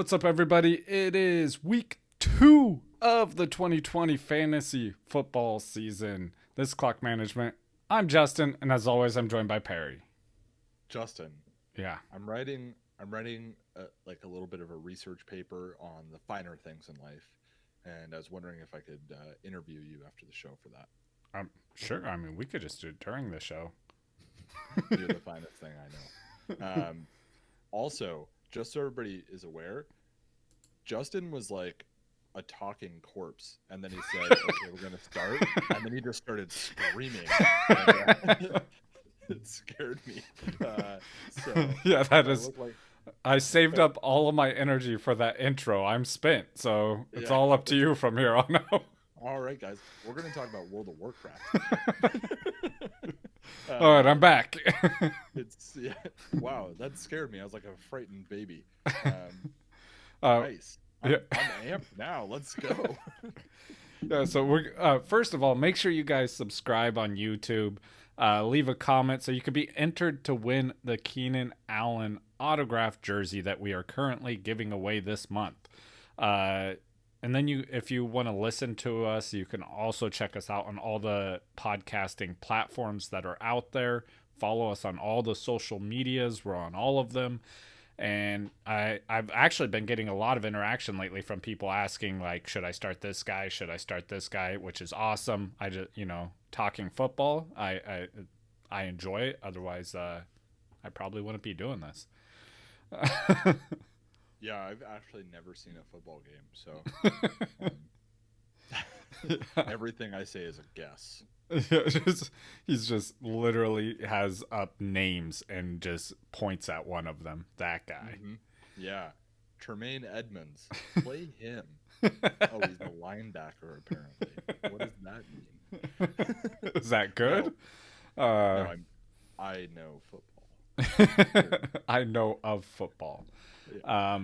What's up, everybody? It is week 2 of the 2020 fantasy football season. This is Clock Management. I'm Justin, and as always, I'm joined by Perry. Justin. Yeah. I'm writing like a little bit of a research paper on the finer things in life, and I was wondering if I could interview you after the show for that. Sure. I mean, we could just do it during the show. You're the finest thing I know. Also, just so everybody is aware, Justin was like a talking corpse, and then he said, "Okay, we're gonna start," and then he just started screaming. It scared me. Yeah, that is. I saved up all of my energy for that intro. I'm spent, so it's all up to you from here on out. All right, guys, we're gonna talk about World of Warcraft. All right, I'm back. Wow, that scared me. I was like a frightened baby. Nice. I'm amped now. Let's go. Yeah, so we're first of all, make sure you guys subscribe on YouTube. Leave a comment so you could be entered to win the Keenan Allen autographed jersey that we are currently giving away this month. And then if you want to listen to us, you can also check us out on all the podcasting platforms that are out there. Follow us on all the social medias. We're on all of them. And I've actually been getting a lot of interaction lately from people asking, like, should I start this guy? Should I start this guy? Which is awesome. I just, talking football, I enjoy it. Otherwise, I probably wouldn't be doing this. Yeah, I've actually never seen a football game, so everything I say is a guess. He's just literally has up names and just points at one of them. That guy. Mm-hmm. Yeah. Tremaine Edmonds. Play him. Oh, he's a linebacker, apparently. What does that mean? Is that good? No, I know football. I know of football. Yeah.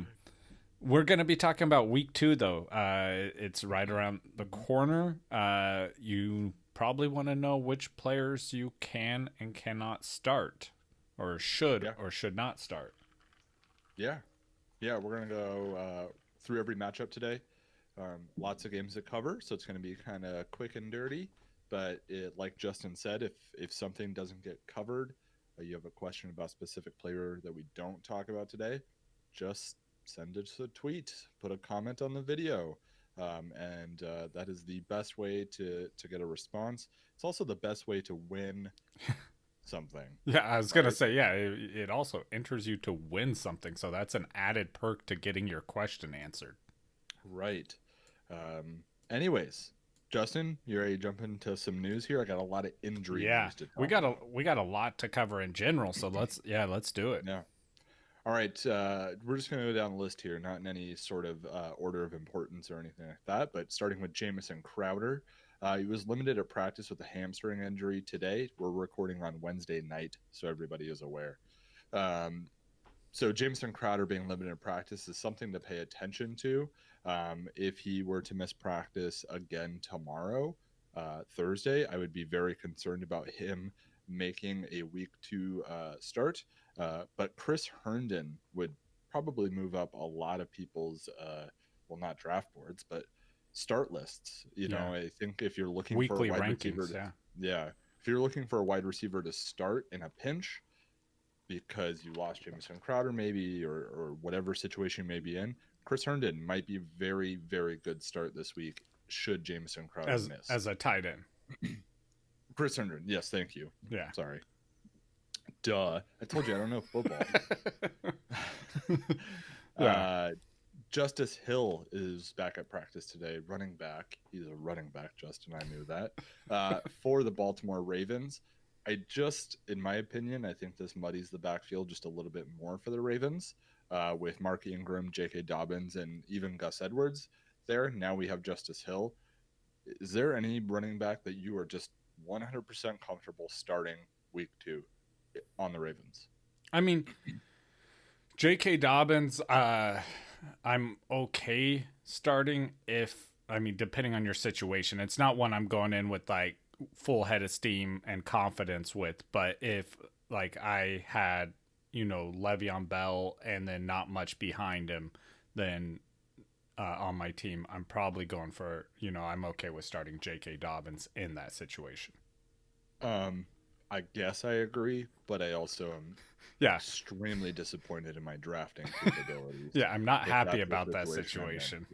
We're going to be talking about week 2, though. It's right around the corner. You probably want to know which players you can and cannot start, or should or should not start. Yeah, we're going to go through every matchup today. Lots of games to cover, so it's going to be kind of quick and dirty. But like Justin said, if something doesn't get covered, you have a question about a specific player that we don't talk about today, just send us a tweet, put a comment on the video. And that is the best way to get a response. It's also the best way to win something. Yeah, I was going to say, it also enters you to win something. So that's an added perk to getting your question answered. Right. Anyways, Justin, you ready to jump into some news here? I got a lot of injury news to talk about. We got a lot to cover in general. So let's do it. Yeah. All right, we're just going to go down the list here, not in any sort of order of importance or anything like that, but starting with Jamison Crowder. He was limited at practice with a hamstring injury today. We're recording on Wednesday night, so everybody is aware. So Jamison Crowder being limited at practice is something to pay attention to. If he were to miss practice again tomorrow, Thursday, I would be very concerned about him making a week 2 start. But Chris Herndon would probably move up a lot of people's, not draft boards, but start lists. I think if you're looking weekly for a wide rankings, receiver, if you're looking for a wide receiver to start in a pinch because you lost Jamison Crowder maybe or whatever situation you may be in, Chris Herndon might be a very, very good start this week should Jamison Crowder miss. As a tight end. Chris Herndon, yes, thank you. Yeah. Sorry. Duh. I told you I don't know football. Justice Hill is back at practice today, running back. He's a running back, Justin. I knew that. For the Baltimore Ravens. In my opinion, I think this muddies the backfield just a little bit more for the Ravens with Mark Ingram, J.K. Dobbins, and even Gus Edwards there. Now we have Justice Hill. Is there any running back that you are just 100% comfortable starting week 2 on the Ravens? I mean, J.K. Dobbins, I'm okay starting depending on your situation. It's not one I'm going in with like full head of steam and confidence with, but if like I had, Le'Veon Bell and then not much behind him, then on my team, I'm probably going for, I'm okay with starting J.K. Dobbins in that situation. I guess I agree, but I also am extremely disappointed in my drafting capabilities. Yeah, I'm not happy about that situation.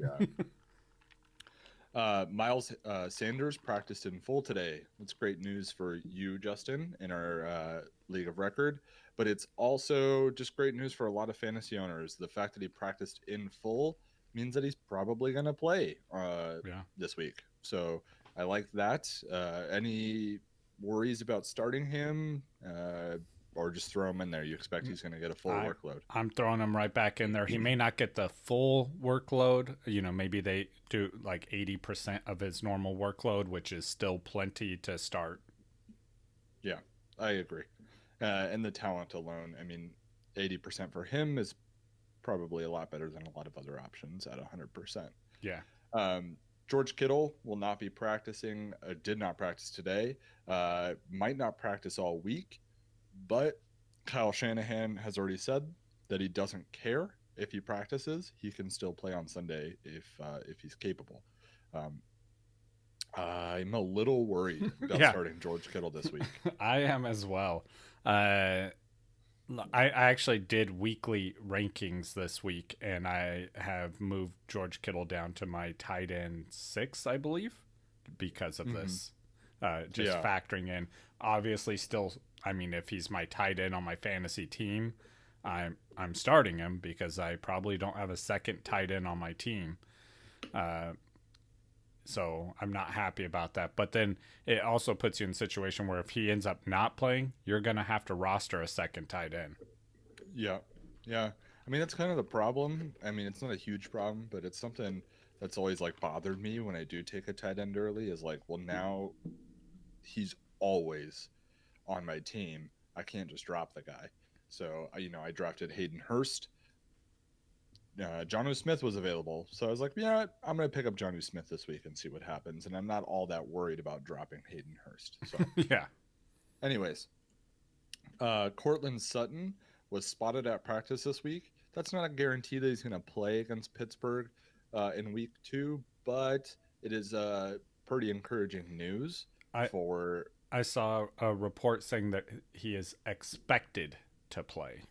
Miles Sanders practiced in full today. That's great news for you, Justin, in our League of Record. But it's also just great news for a lot of fantasy owners. The fact that he practiced in full means that he's probably going to play this week. So I like that. Any worries about starting him or just throw him in there? You expect he's going to get a full workload? I'm throwing him right back in there. He may not get the full workload. Maybe they do like 80% of his normal workload, which is still plenty to start. Yeah, I agree. And the talent alone, 80% for him is probably a lot better than a lot of other options at 100%. Yeah. George Kittle will not be practicing, did not practice today, might not practice all week, but Kyle Shanahan has already said that he doesn't care if he practices. He can still play on Sunday if he's capable. I'm a little worried about starting George Kittle this week. I am as well. I actually did weekly rankings this week, and I have moved George Kittle down to my tight end 6, I believe, because of this. Factoring in, obviously, still, if he's my tight end on my fantasy team, I'm starting him because I probably don't have a second tight end on my team. So I'm not happy about that. But then it also puts you in a situation where if he ends up not playing, you're going to have to roster a second tight end. Yeah. That's kind of the problem. It's not a huge problem, but it's something that's always bothered me when I do take a tight end early is now he's always on my team. I can't just drop the guy. So, I drafted Hayden Hurst. Jonnu Smith was available. So I was like, I'm going to pick up Jonnu Smith this week and see what happens. And I'm not all that worried about dropping Hayden Hurst. So, Anyways, Cortland Sutton was spotted at practice this week. That's not a guarantee that he's going to play against Pittsburgh in week 2, but it is pretty encouraging news I saw a report saying that he is expected to play.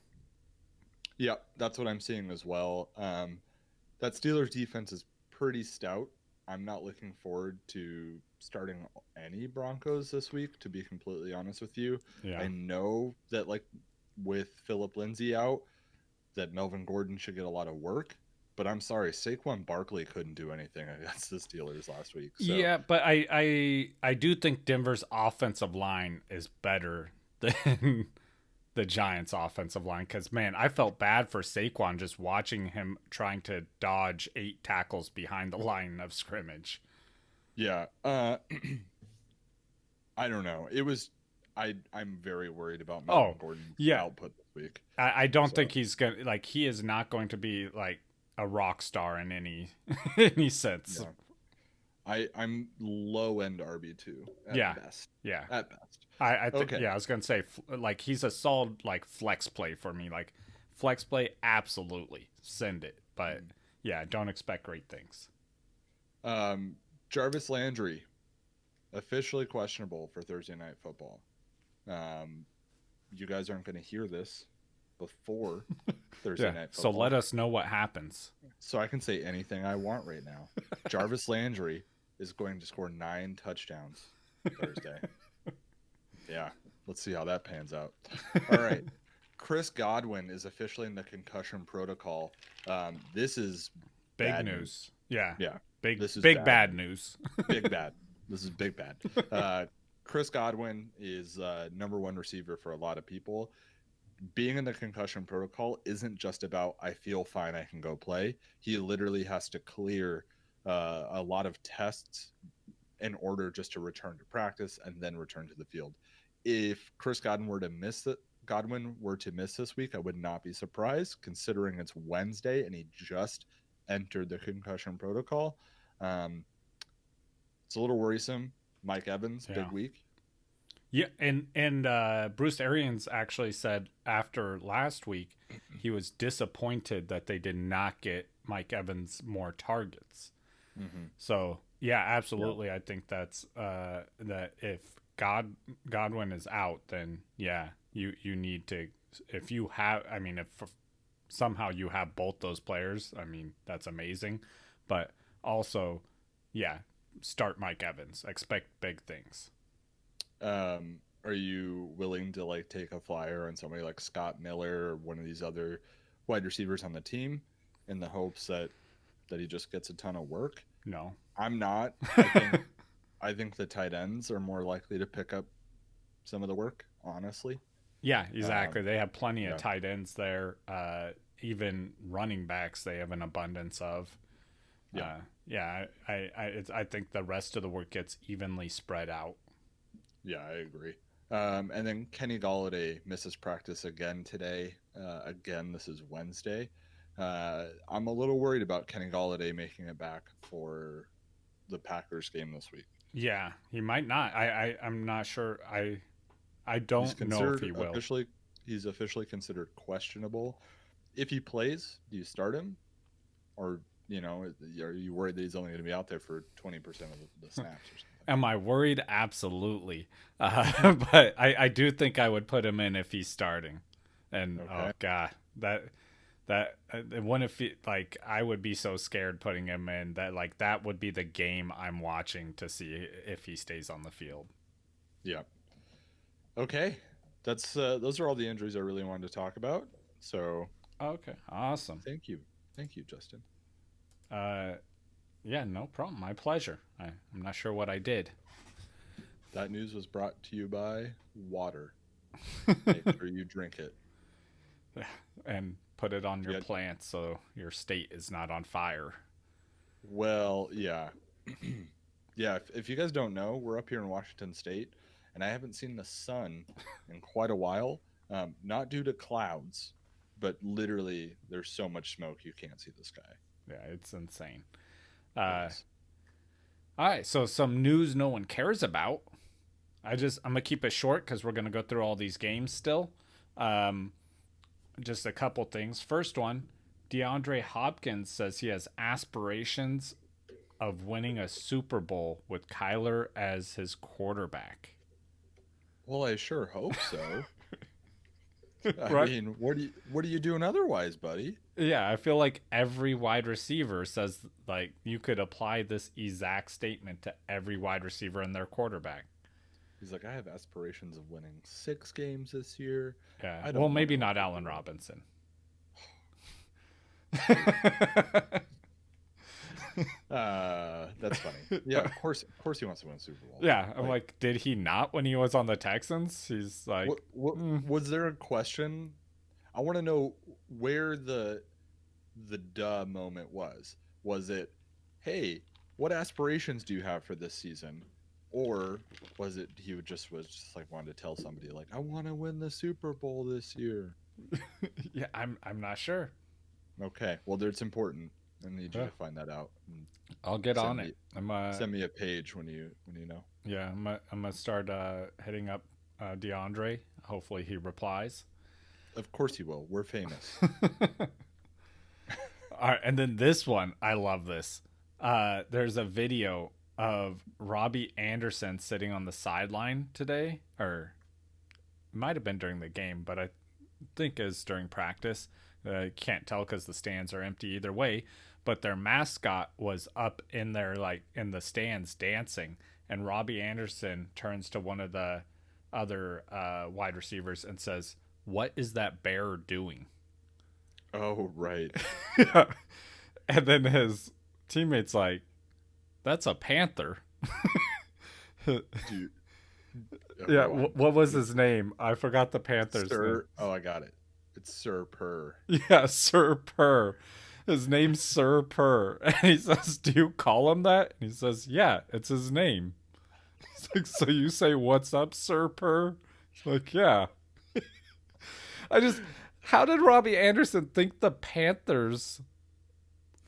Yeah, that's what I'm seeing as well. That Steelers defense is pretty stout. I'm not looking forward to starting any Broncos this week, to be completely honest with you. Yeah. I know that with Phillip Lindsay out, that Melvin Gordon should get a lot of work. But I'm sorry, Saquon Barkley couldn't do anything against the Steelers last week. So. Yeah, but I do think Denver's offensive line is better than the Giants' offensive line because, man, I felt bad for Saquon just watching him trying to dodge 8 tackles behind the line of scrimmage. Yeah. I don't know. It was I'm very worried about Melvin Gordon's output this week. I don't think he's going to, he is not going to be, a rock star in any sense. Yeah. I'm low-end RB2 at best. Yeah. At best. I think, I was going to say, he's a solid, flex play for me. Flex play, absolutely. Send it. But, don't expect great things. Jarvis Landry, officially questionable for Thursday Night Football. You guys aren't going to hear this before Thursday Night Football. So let us know what happens. So I can say anything I want right now. Jarvis Landry is going to score 9 touchdowns Thursday. Yeah, let's see how that pans out. All right. Chris Godwin is officially in the concussion protocol. This is big news. Yeah. This is big bad news. Big bad. This is big bad. Chris Godwin is number 1 receiver for a lot of people. Being in the concussion protocol isn't just about I feel fine, I can go play. He literally has to clear a lot of tests in order just to return to practice and then return to the field. If Chris Godwin were to miss this week, I would not be surprised, considering it's Wednesday and he just entered the concussion protocol. It's a little worrisome. Mike Evans, big week. Yeah, and Bruce Arians actually said after last week he was disappointed that they did not get Mike Evans more targets. Mm-hmm. So yeah, absolutely. I think that's that if Godwin is out, then yeah, you need to, if you have, I mean, if somehow you have both those players, I mean, that's amazing. But also, yeah, start Mike Evans. Expect big things. Are you willing to like take a flyer on somebody like Scott Miller or one of these other wide receivers on the team in the hopes that he just gets a ton of work? No, I'm not. I think the tight ends are more likely to pick up some of the work, honestly. yeah, exactly. They have plenty yeah. of tight ends there. Even running backs, they have an abundance of. Yeah. I think the rest of the work gets evenly spread out. Yeah, I agree. And then Kenny Goliday misses practice again today. Again, this is Wednesday. I'm a little worried about Kenny Goliday making it back for the Packers game this week. Yeah, he might not. I'm not sure. I don't know if he will. He's officially considered questionable. If he plays, do you start him? Or, are you worried that he's only going to be out there for 20% of the snaps or something? Am I worried? Absolutely. But I do think I would put him in if he's starting. And, okay. Oh, God, that one, if he, like, I would be so scared putting him in that would be the game I'm watching to see if he stays on the field. Yeah. Okay. That's those are all the injuries I really wanted to talk about. So. Okay. Awesome. Thank you, Justin. Yeah, no problem. My pleasure. I'm not sure what I did. That news was brought to you by water. Make sure you drink it. And put it on your plants so your state is not on fire. Well, yeah. Yeah, if you guys don't know, we're up here in Washington State, and I haven't seen the sun in quite a while. Not due to clouds, but literally there's so much smoke you can't see the sky. Yeah, it's insane. All right, so some news no one cares about. I'm gonna keep it short because we're gonna go through all these games still. Just a couple things. First one, DeAndre Hopkins says he has aspirations of winning a Super Bowl with Kyler as his quarterback. Well, I sure hope so. Right? I mean, what are you doing otherwise, buddy? Yeah, I feel like every wide receiver says, like, you could apply this exact statement to every wide receiver and their quarterback. He's like, I have aspirations of winning 6 games this year. Yeah, well, maybe not Allen Robinson. That's funny. Yeah, of course he wants to win a Super Bowl. Yeah, I'm like, did he not when he was on the Texans? He's like, was there a question? I want to know where the duh moment was. Was it, hey, what aspirations do you have for this season? Or was it he was just like wanted to tell somebody like, I want to win the Super Bowl this year? Yeah, I'm not sure. Okay, well, it's important. I need you to find that out. I'll get on it. Send me a page when you know. Yeah, I'm gonna start hitting up DeAndre. Hopefully he replies. Of course he will. We're famous. All right, and then this one, I love this. There's a video of Robbie Anderson sitting on the sideline today, or it might have been during the game, but I think it's during practice. Can't tell because the stands are empty either way, but their mascot was up in there, like in the stands dancing, and Robbie Anderson turns to one of the other wide receivers and says, "What is that bear doing?" Oh, right. Yeah. And then his teammate's like, "That's a panther." Dude. Yeah, what was his name? I forgot the Panthers name. Oh, I got it. It's Sir Purr. Yeah, Sir Purr. His name's Sir Purr. And he says, "Do you call him that?" And he says, "Yeah, it's his name." He's like, "So you say, 'What's up, Sir Purr?'" He's like, "Yeah." How did Robbie Anderson think the Panthers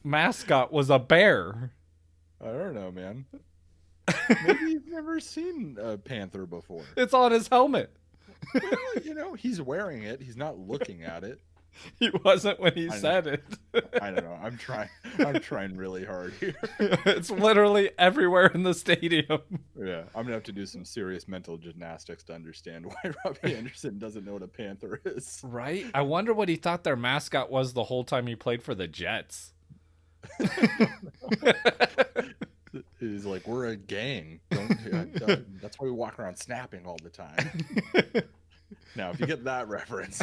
mascot was a bear? I don't know, man. Maybe you've never seen a panther before. It's on his helmet. Well, he's wearing it. He's not looking at it. He wasn't when he I said it. I don't know. I'm trying really hard here. It's literally everywhere in the stadium. Yeah, I'm gonna have to do some serious mental gymnastics to understand why Robbie Anderson doesn't know what a Panther is. Right? I wonder what he thought their mascot was the whole time he played for the Jets. He's like, we're a gang. That's why we walk around snapping all the time. Now, if you get that reference,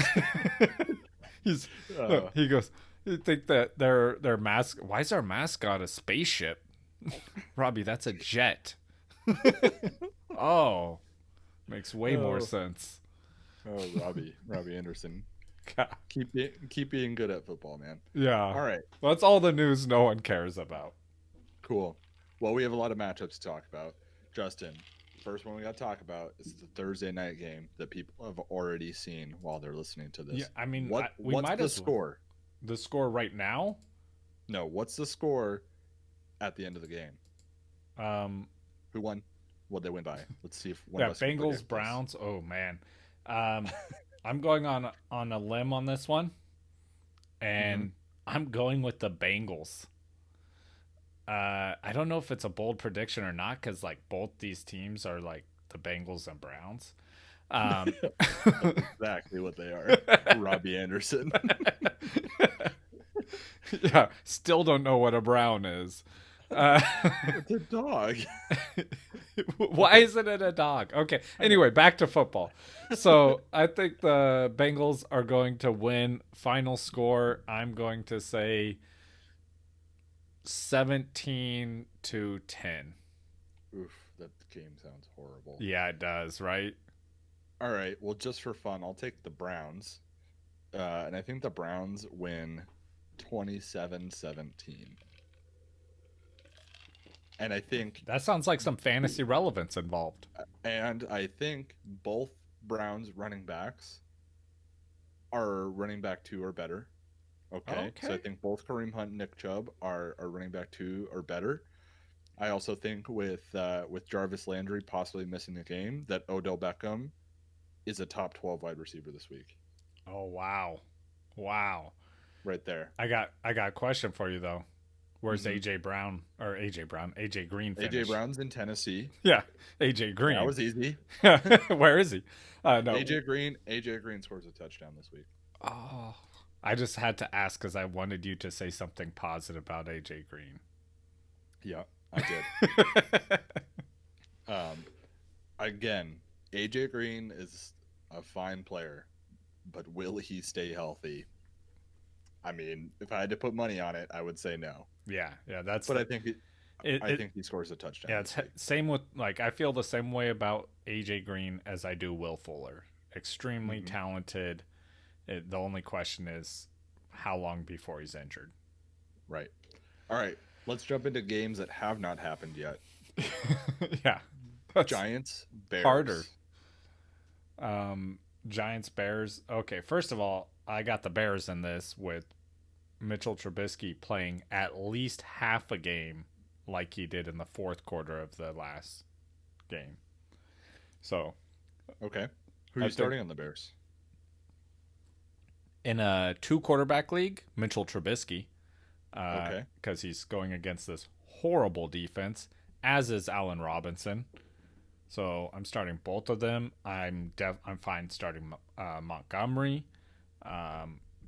he goes, you think that their why is our mascot a spaceship? Robbie, that's a jet. Oh, makes way more sense. Oh, Robbie Anderson. Keep being good at football, man. Yeah. All right. Well, that's all the news no one cares about. Cool. Well, we have a lot of matchups to talk about. Justin, first one we got to talk about is the Thursday night game that people have already seen while they're listening to this. Yeah, I mean, what's the score? The score right now? No, what's the score at the end of the game? Who won? What they win by? Let's see if one of us can Bengals predict Browns. this. Oh man, I'm going on a limb on this one, and I'm going with the Bengals. I don't know if it's a bold prediction or not because like both these teams are like the Bengals and Browns. That's exactly what they are. Robbie Anderson. Yeah, still don't know what a Brown is. It's a dog. Why isn't it a dog? Okay. Anyway, back to football. So I think the Bengals are going to win. Final score, I'm going to say 17-10. Oof, that game sounds horrible. Yeah, it does, right? All right. Well, just for fun, I'll take the Browns. And I think the Browns win 27-17. And I think That sounds like some fantasy relevance involved. And I think both Browns running backs are running back 2 or better. Okay. So I think both Kareem Hunt and Nick Chubb are running back 2 or better. I also think with Jarvis Landry possibly missing the game, that Odell Beckham is a top 12 wide receiver this week. Oh wow. Right there. I got a question for you though. Where's AJ Green finish? AJ Brown's in Tennessee. Yeah, AJ Green. That was easy. Where is he? No. AJ Green scores a touchdown this week. Oh, I just had to ask because I wanted you to say something positive about AJ Green. Yeah, I did. Again, AJ Green is a fine player, but will he stay healthy? I mean, if I had to put money on it, I would say no. Yeah, that's. But I think he scores a touchdown. Yeah, it's same with like I feel the same way about AJ Green as I do Will Fuller. Extremely talented. The only question is how long before he's injured. Right. All right. Let's jump into games that have not happened yet. Yeah. Giants, Bears. Harder. Giants, Bears. Okay, first of all, I got the Bears in this with Mitchell Trubisky playing at least half a game like he did in the fourth quarter of the last game. So, okay. Who are you starting on the Bears? In a 2-quarterback league, Mitchell Trubisky. Okay. Because he's going against this horrible defense, as is Allen Robinson. So I'm starting both of them. I'm fine starting Montgomery.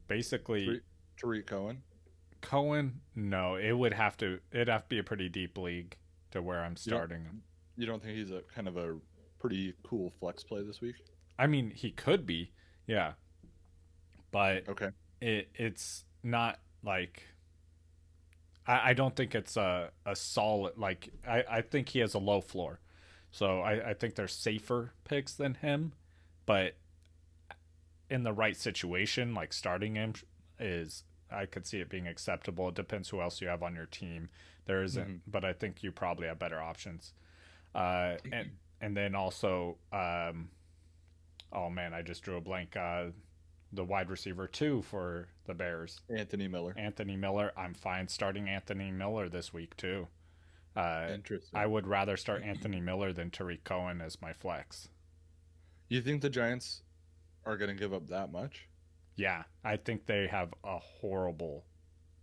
Basically, Tariq Cohen. Cohen, no, it'd have to be a pretty deep league to where I'm starting him. You don't think he's a kind of a pretty cool flex play this week? I mean, he could be, yeah, but okay, it's not like I don't think it's a solid like I think he has a low floor, so I think there's safer picks than him, but in the right situation, like starting him is. I could see it being acceptable. It depends who else you have on your team. There isn't, but I think you probably have better options. And then also, oh man, I just drew a blank. The wide receiver 2 for the Bears, Anthony Miller. I'm fine starting Anthony Miller this week too. Interesting. I would rather start Anthony Miller than Tariq Cohen as my flex. You think the Giants are going to give up that much? Yeah, I think they have a horrible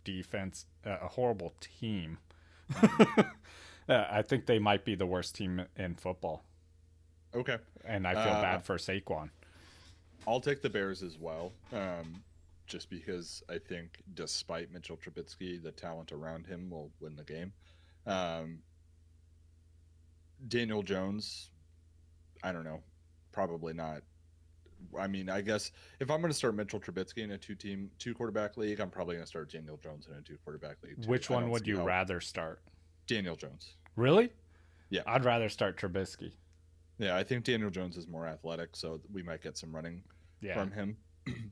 defense, a horrible team. I think they might be the worst team in football, Okay. and I feel bad for Saquon. I'll take the Bears as well, just because I think despite Mitchell Trubisky, the talent around him will win the game. Daniel Jones, I don't know, probably not. I mean, I guess if I'm going to start Mitchell Trubisky in a two quarterback league, I'm probably going to start Daniel Jones in a 2 quarterback league too. Which one would you rather start? Daniel Jones. Really? Yeah. I'd rather start Trubisky. Yeah, I think Daniel Jones is more athletic, so we might get some running from him.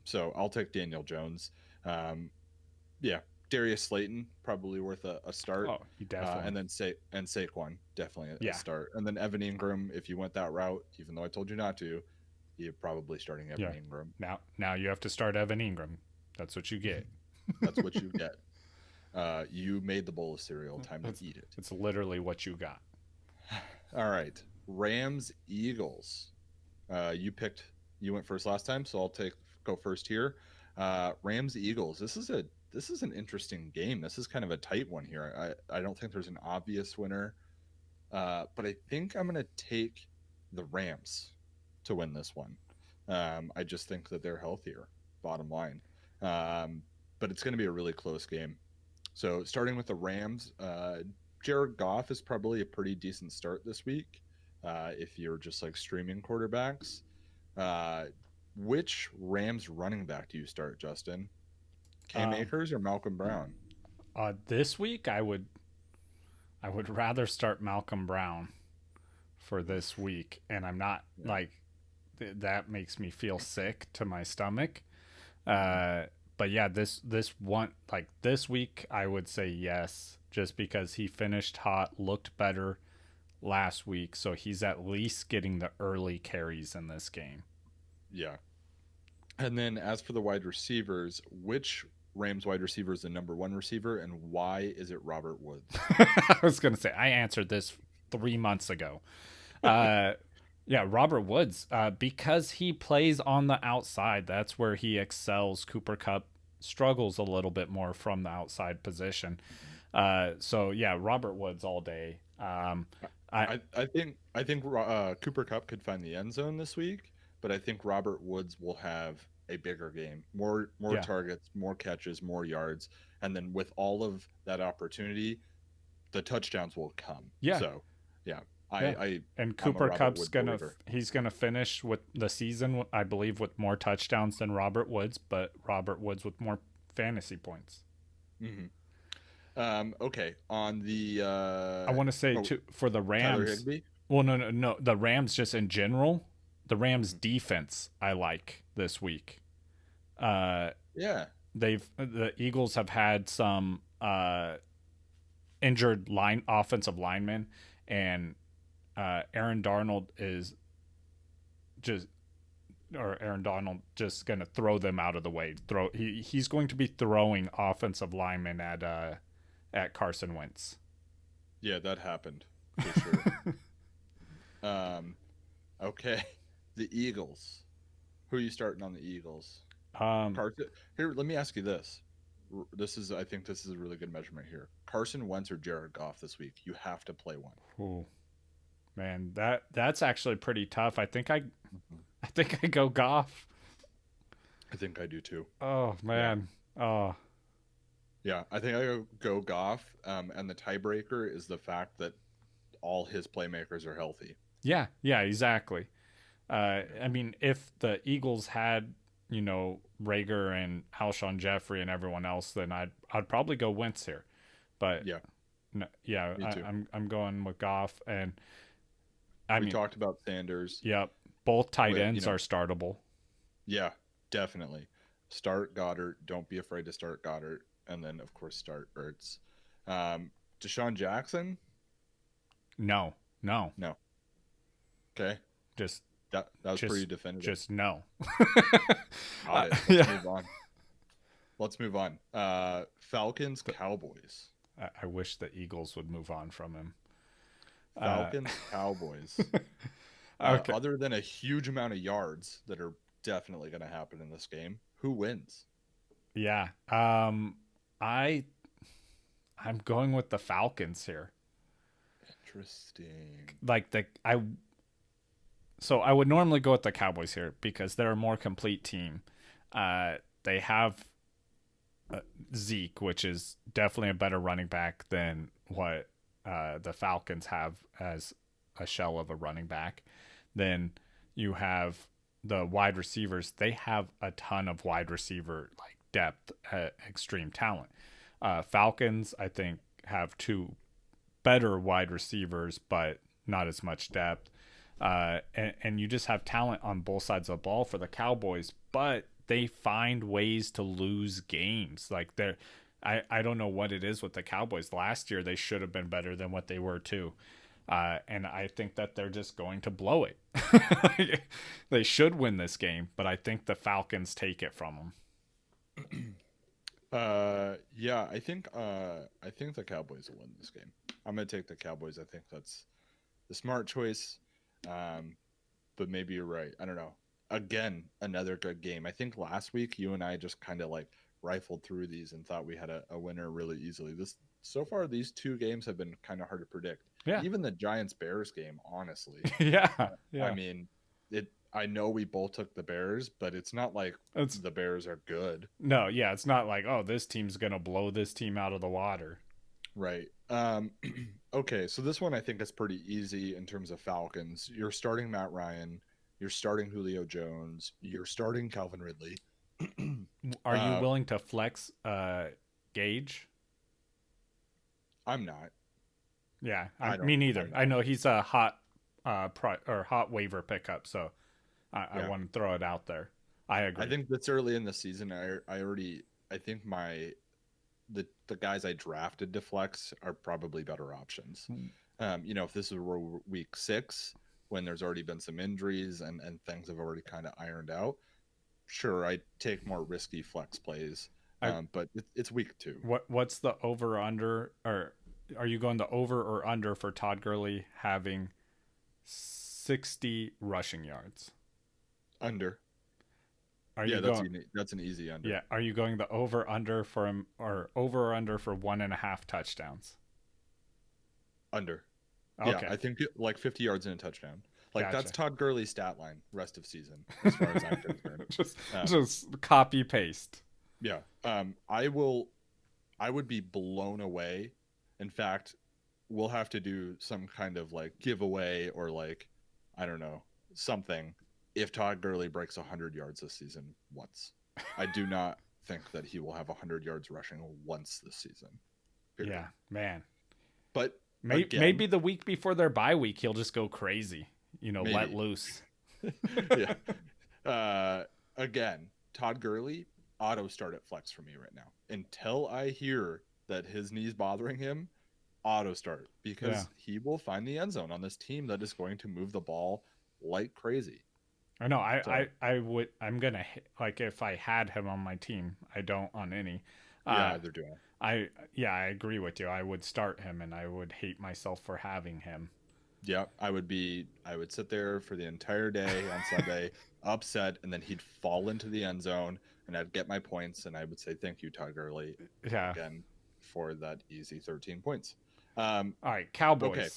So I'll take Daniel Jones. Yeah, Darius Slayton probably worth a start. Oh, you definitely. And then Saquon definitely a start. And then Evan Ingram, if you went that route, even though I told you not to, you're probably starting Evan Ingram. Now you have to start Evan Ingram. That's what you get. That's what you get. You made the bowl of cereal. Time to eat it. It's literally what you got. All right. Rams, Eagles. You went first last time, so I'll go first here. Rams, Eagles. This is an interesting game. This is kind of a tight one here. I don't think there's an obvious winner, but I think I'm going to take the Rams to win this one. I just think that they're healthier, bottom line. But it's going to be a really close game. So starting with the Rams, Jared Goff is probably a pretty decent start this week. If you're just like streaming quarterbacks, which Rams running back do you start, Justin? Cam Akers or Malcolm Brown? This week, I would rather start Malcolm Brown for this week, and I'm not that makes me feel sick to my stomach. But yeah, this week, I would say yes, just because he finished hot, looked better last week, so he's at least getting the early carries in this game. Yeah. And then as for the wide receivers, which Rams wide receiver is the number one receiver, and why is it Robert Woods? I was going to say, I answered this 3 months ago. Yeah, Robert Woods, because he plays on the outside. That's where he excels. Cooper Kupp struggles a little bit more from the outside position. So yeah, Robert Woods all day. I think Cooper Kupp could find the end zone this week, but I think Robert Woods will have a bigger game, more targets, more catches, more yards, and then with all of that opportunity, the touchdowns will come. Yeah. So yeah. And Cooper Kupp's he's gonna finish with the season, I believe, with more touchdowns than Robert Woods, but Robert Woods with more fantasy points. Mm-hmm. Okay. On the I want to say for the Rams. Well, no. The Rams just in general, the Rams defense I like this week. The Eagles have had some injured offensive linemen, and Aaron Donald just going to throw them out of the way. He's going to be throwing offensive linemen at Carson Wentz. Yeah, that happened for sure. Okay, the Eagles. Who are you starting on the Eagles? Carson. Here, let me ask you this. I think this is a really good measurement here. Carson Wentz or Jared Goff this week? You have to play one. Ooh. Man, that's actually pretty tough. I think I go Goff. I think I do too. Oh man. Yeah. Oh. Yeah, I think I go Goff. And the tiebreaker is the fact that all his playmakers are healthy. Yeah, exactly. I mean, if the Eagles had, Rager and Alshon Jeffrey and everyone else, then I'd probably go Wentz here. But I'm going with Goff, and we talked about Sanders. Yep, both tight ends are startable. Yeah, definitely. Start Goddard. Don't be afraid to start Goddard, and then of course start Ertz. Deshaun Jackson? No. Okay. That was pretty definitive. Just no. Got it. Let's move on. Falcons, Cowboys. I wish the Eagles would move on from him. Falcons, Cowboys. Okay. Other than a huge amount of yards that are definitely going to happen in this game. Who wins? Yeah. I'm going with the Falcons here. Interesting. So I would normally go with the Cowboys here because they're a more complete team. They have Zeke, which is definitely a better running back than what the Falcons have as a shell of a running back. Then you have the wide receivers. They have a ton of wide receiver depth, extreme talent. Falcons, I think, have two better wide receivers, but not as much depth. And you just have talent on both sides of the ball for the Cowboys, but they find ways to lose games. I don't know what it is with the Cowboys. Last year, they should have been better than what they were too. And I think that they're just going to blow it. They should win this game, but I think the Falcons take it from them. Yeah, I think the Cowboys will win this game. I'm gonna take the Cowboys. I think that's the smart choice. But maybe you're right. I don't know. Again, another good game. I think last week you and I just kind of rifled through these and thought we had a winner really easily. So far these two games have been kind of hard to predict. Yeah. Even the Giants-Bears game, honestly. Yeah. I mean, I know we both took the Bears, but it's not like the Bears are good. No, yeah, it's not like, oh, this team's going to blow this team out of the water. Right. Okay, so this one I think is pretty easy in terms of Falcons. You're starting Matt Ryan. You're starting Julio Jones. You're starting Calvin Ridley. Are you willing to flex Gage? I'm not. Yeah, me neither. I know he's a hot hot waiver pickup, so I want to throw it out there. I agree. I think that's early in the season. I think the guys I drafted to flex are probably better options. If this is week 6 when there's already been some injuries and things have already kind of ironed out, sure, I take more risky flex plays. But it's week 2. What's the over under, or are you going the over or under for Todd Gurley having 60 rushing yards? Under. That's an easy under. Yeah. Are you going the over under for him, or over or under for 1.5 touchdowns? Under. Okay. Yeah, I think 50 yards and a touchdown. Gotcha. That's Todd Gurley's stat line rest of season, as far as I'm concerned. just copy paste. Yeah. I would be blown away. In fact, we'll have to do some kind of giveaway or I don't know, something if Todd Gurley breaks 100 yards this season once. I do not think that he will have 100 yards rushing once this season. Period. Yeah, man. But maybe the week before their bye week, he'll just go crazy. Let loose. Yeah. Again, Todd Gurley, auto start at flex for me right now. Until I hear that his knee's bothering him, auto start, because he will find the end zone on this team that is going to move the ball like crazy. I know. I'm gonna if I had him on my team. I don't on any. Yeah, they're doing. I agree with you. I would start him, and I would hate myself for having him. Yeah, I would sit there for the entire day on Sunday, upset, and then he'd fall into the end zone, and I'd get my points, and I would say thank you, Todd Gurley, again for that easy 13 points. All right, Cowboys. Okay.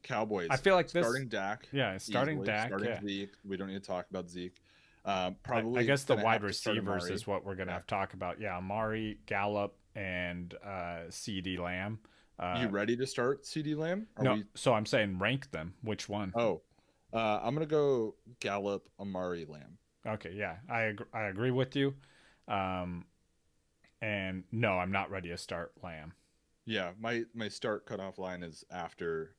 Cowboys. I feel like starting Dak. Yeah, starting Dak. Starting Zeke. We don't need to talk about Zeke. Probably. I guess the wide receivers is what we're gonna have to talk about. Yeah, Amari, Gallup, and CeeDee Lamb. You ready to start CeeDee Lamb? So I'm saying rank them. Which one? Oh, I'm gonna go Gallup, Amari, Lamb. Okay, yeah, I agree with you. And no, I'm not ready to start Lamb. Yeah, my start cutoff line is after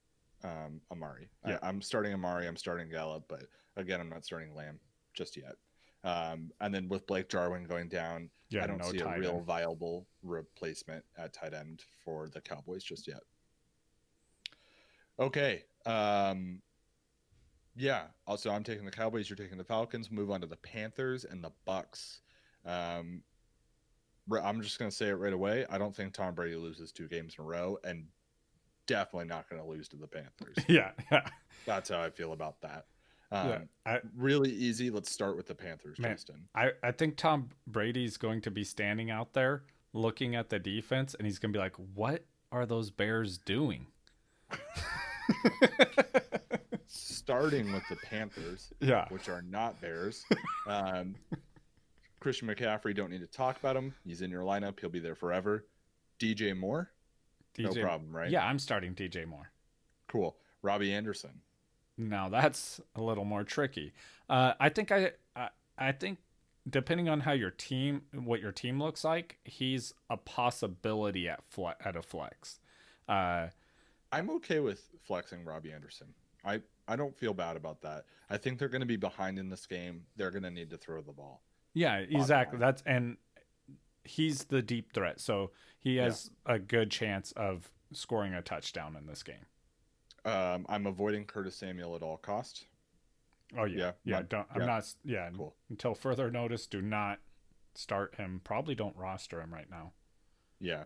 Amari. Yeah. I'm starting Amari. I'm starting Gallup, but again, I'm not starting Lamb just yet. And then with Blake Jarwin going down, I don't see a real viable replacement at tight end for the Cowboys just yet. Okay. Yeah. Also, I'm taking the Cowboys. You're taking the Falcons. Move on to the Panthers and the Bucks. I'm just going to say it right away. I don't think Tom Brady loses 2 games in a row, and definitely not going to lose to the Panthers. Yeah. That's how I feel about that. Yeah, Really easy. Let's start with the Panthers, man, Justin. I think Tom Brady's going to be standing out there looking at the defense, and he's going to be like, "What are those Bears doing?" Starting with the Panthers, Yeah. which are not Bears. Christian McCaffrey, don't need to talk about him. He's in your lineup. He'll be there forever. DJ Moore, no problem, right? Yeah, I'm starting DJ Moore. Cool. Robbie Anderson. Now that's a little more tricky. I think depending on how what your team looks like, he's a possibility at a flex. I'm okay with flexing Robbie Anderson. I don't feel bad about that. I think they're going to be behind in this game. They're going to need to throw the ball. Yeah, exactly. And he's the deep threat, so he has a good chance of scoring a touchdown in this game. I'm avoiding Curtis Samuel at all costs. Oh yeah. Cool. Until further notice, do not start him. Probably don't roster him right now. Yeah.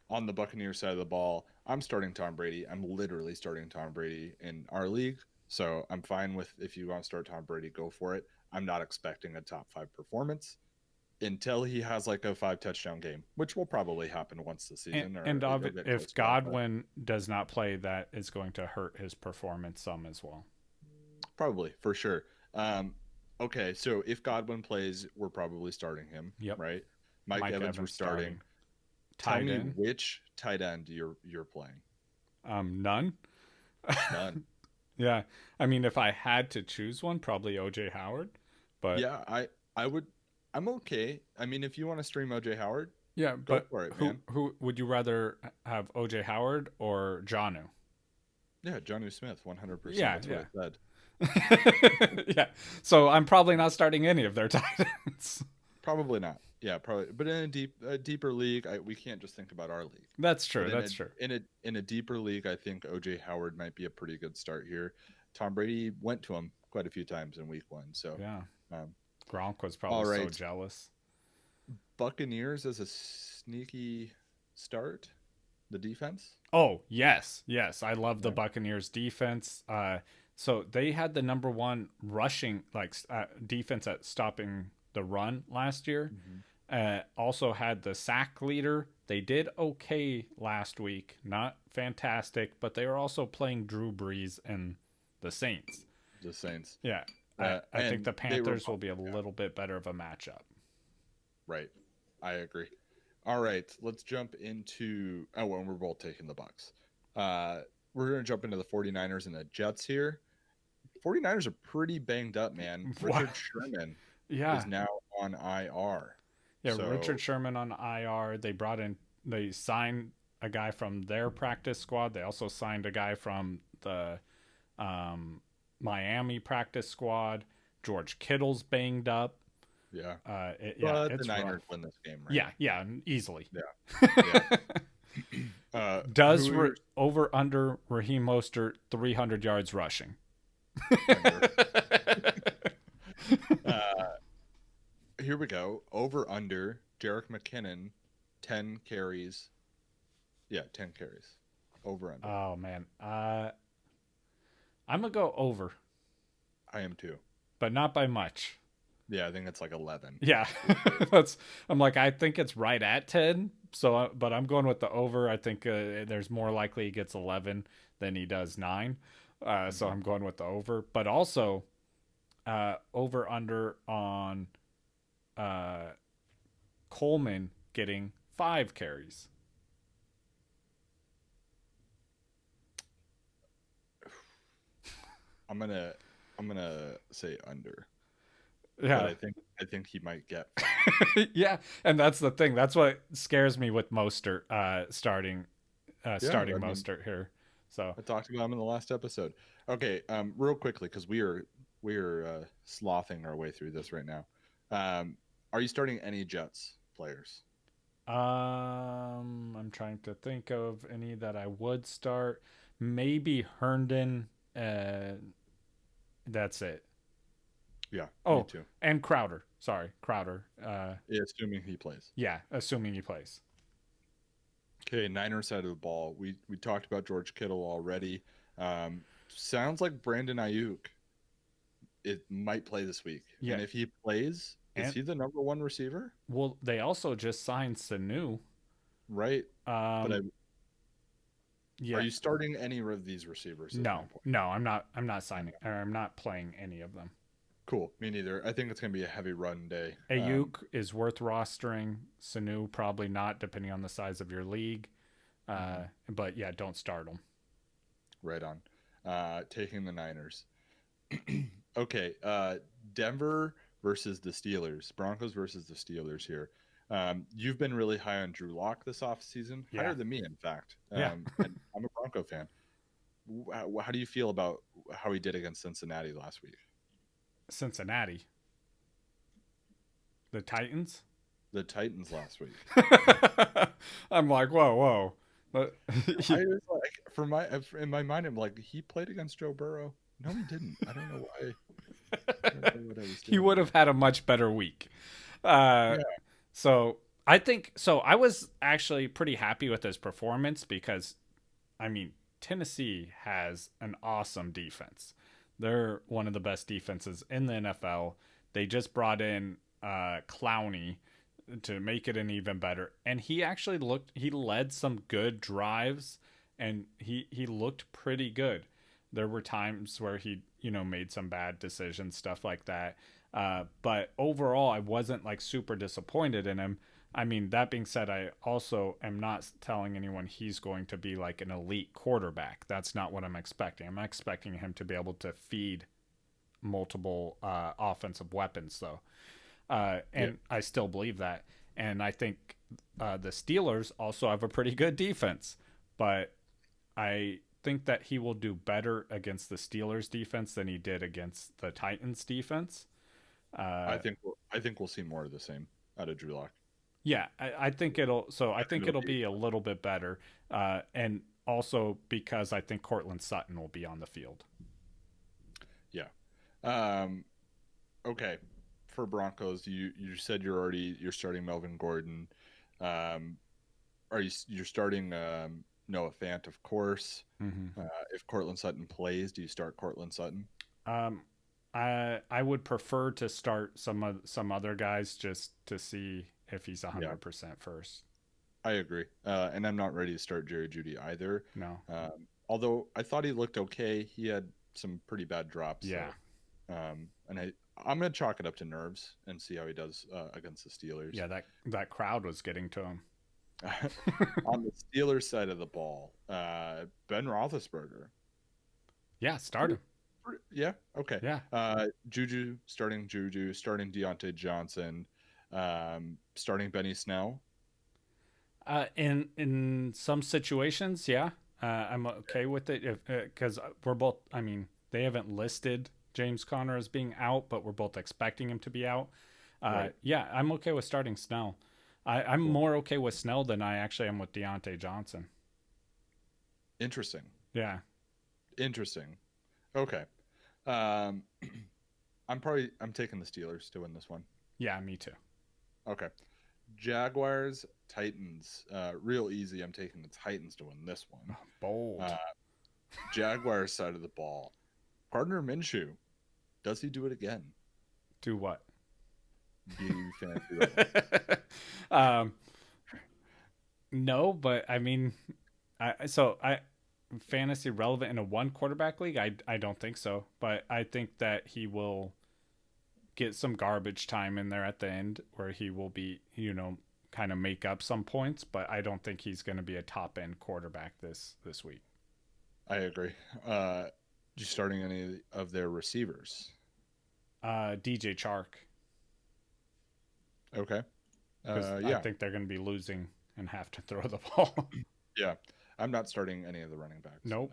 On the Buccaneers side of the ball, I'm starting Tom Brady. I'm literally starting Tom Brady in our league. So I'm fine with, if you want to start Tom Brady, go for it. I'm not expecting a top 5 performance until he has like a 5 touchdown game, which will probably happen once the season. If Godwin does not play, that is going to hurt his performance some as well. Probably, for sure. Okay, so if Godwin plays, we're probably starting him. Yep. Right? Mike Evans, we're starting. Tell me which tight end you're playing. None. None. Yeah, I mean, if I had to choose one, probably OJ Howard. But yeah, I would. I'm okay. I mean, if you want to stream OJ Howard, yeah, go for it, man. Who would you rather have, OJ Howard or Jonnu? Yeah, Jonnu Smith, 100%. Yeah, that's what I said. Yeah, so I'm probably not starting any of their tight ends. Probably not. Yeah, probably. But in a deeper league, we can't just think about our league. That's true. That's true. In a deeper league, I think OJ Howard might be a pretty good start here. Tom Brady went to him quite a few times in week 1. So yeah, Gronk was probably so jealous. Buccaneers as a sneaky start. The defense. Oh yes, I love the Buccaneers defense. So they had the number 1 rushing defense at stopping the run last year. Also had the sack leader. They did okay last week, not fantastic, but they were also playing Drew Brees and the Saints. Yeah, I think the Panthers will be a little bit better of a matchup. Right, I agree. All right, let's jump into and we're both taking the Bucs. We're going to jump into the 49ers and the Jets here. 49ers are pretty banged up, man. Richard Sherman is now on IR. Yeah, so, Richard Sherman on IR. They signed a guy from their practice squad. They also signed a guy from the Miami practice squad. George Kittle's banged up. Yeah. But the Niners win this game, right? Yeah, easily. Yeah. Does over under Raheem Mostert 300 yards rushing? Here we go. Over under Jerick McKinnon 10 carries. Yeah, 10 carries. Over under. Oh man. I'm gonna go over. I am too. But not by much. Yeah, I think it's like 11. Yeah. I think it's right at 10. So but I'm going with the over. I think there's more likely he gets 11 than he does 9. So I'm going with the over, but also over under on Coleman getting 5 carries. I'm gonna say under. Yeah, but I think he might get. Yeah, and that's the thing. That's what scares me with Mostert starting Mostert here. So I talked about him in the last episode. Okay, real quickly because we are slothing our way through this right now. Are you starting any Jets players? I'm trying to think of any that I would start. Maybe Herndon. That's it. Yeah. Oh, me too. And Crowder. Sorry, Crowder. Assuming he plays. Yeah, assuming he plays. Okay, Niners side of the ball. We talked about George Kittle already. Sounds like Brandon Ayuk it might play this week. Yeah. And if he plays, is he the number one receiver? Well, they also just signed Sanu. Right. But yeah. Are you starting any of these receivers? No, I'm not signing, or I'm not playing any of them. Cool. Me neither. I think it's going to be a heavy run day. Ayuk is worth rostering. Sanu, probably not, depending on the size of your league. But yeah, don't start them. Right on. Taking the Niners. Okay. Denver versus the Steelers. Broncos versus the Steelers here. You've been really high on Drew Lock this offseason. Yeah. Higher than me, in fact. And I'm a Bronco fan. How do you feel about how he did against Cincinnati last week? Cincinnati? The Titans? The Titans last week. I'm like, whoa. But I was like, in my mind, I'm like, he played against Joe Burrow. No, he didn't. I don't know why. I don't know what I was doing. He would have had a much better week. So I was actually pretty happy with his performance because, I mean, Tennessee has an awesome defense. They're one of the best defenses in the NFL. They just brought in Clowney to make it an even better. And he actually led some good drives, and he looked pretty good. There were times where he, made some bad decisions, stuff like that. But overall, I wasn't like super disappointed in him. I mean, that being said, I also am not telling anyone he's going to be like an elite quarterback. That's not what I'm expecting. I'm expecting him to be able to feed multiple offensive weapons, though. I still believe that. And I think the Steelers also have a pretty good defense. But I think that he will do better against the Steelers defense than he did against the Titans defense. I think we'll see more of the same out of Drew Lock. Yeah, I think it'll be a little bit better, and also because I think Cortland Sutton will be on the field. Yeah. Okay. For Broncos, you said you're starting Melvin Gordon. You're starting Noah Fant, of course. Mm-hmm. If Cortland Sutton plays, do you start Cortland Sutton? I would prefer to start some other guys just to see if he's 100% first. I agree. And I'm not ready to start Jerry Jeudy either. No. Although I thought he looked okay. He had some pretty bad drops. Yeah. So, and I'm going to chalk it up to nerves and see how he does against the Steelers. Yeah, that crowd was getting to him. On the Steelers side of the ball, Ben Roethlisberger. Yeah, start him. Yeah. Okay. Yeah. Juju, starting Deontay Johnson, starting Benny Snell. In some situations, yeah, I'm okay with it because we're both. I mean, they haven't listed James Conner as being out, but we're both expecting him to be out. Right. Yeah, I'm okay with starting Snell. I'm more okay with Snell than I actually am with Deontay Johnson. Interesting. Yeah. Interesting. Okay. I'm taking the Steelers to win this one. Yeah, me too. Okay. Jaguars, Titans. Real easy. I'm taking the Titans to win this one. Bold. Jaguars side of the ball. Gardner Minshew. Does he do it again? Do what? Be fantasy level. No, but I mean, fantasy relevant in a one quarterback league? I don't think so, but I think that he will get some garbage time in there at the end where he will be, kind of make up some points, but I don't think he's going to be a top end quarterback this week. I agree. You starting any of their receivers? DJ Chark. Okay. I think they're going to be losing and have to throw the ball. Yeah. I'm not starting any of the running backs. Nope.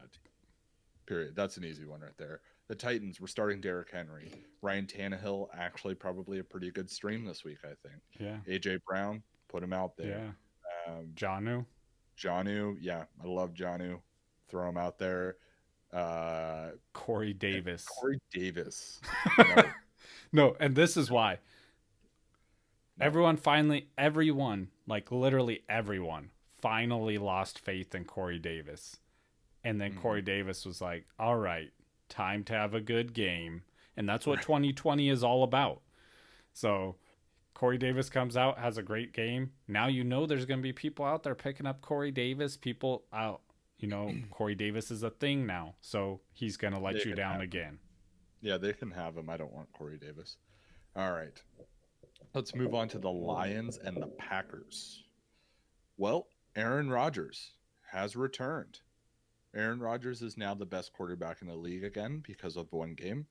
Period. That's an easy one right there. The Titans, we're starting Derrick Henry. Ryan Tannehill, actually probably a pretty good stream this week, I think. Yeah. A.J. Brown, put him out there. Yeah. Jonnu, yeah. I love Jonnu. Throw him out there. Corey Davis. No, and this is why. Everyone, like literally everyone, finally lost faith in Corey Davis. And then Corey Davis was like, all right, time to have a good game. And that's what 2020 is all about. So Corey Davis comes out, has a great game. Now there's going to be people out there picking up Corey Davis. People out, Corey Davis is a thing now. So he's going to let you down again. Yeah, they can have him. I don't want Corey Davis. All right. Let's move on to the Lions and the Packers. Well, Aaron Rodgers has returned. Aaron Rodgers is now the best quarterback in the league again because of one game,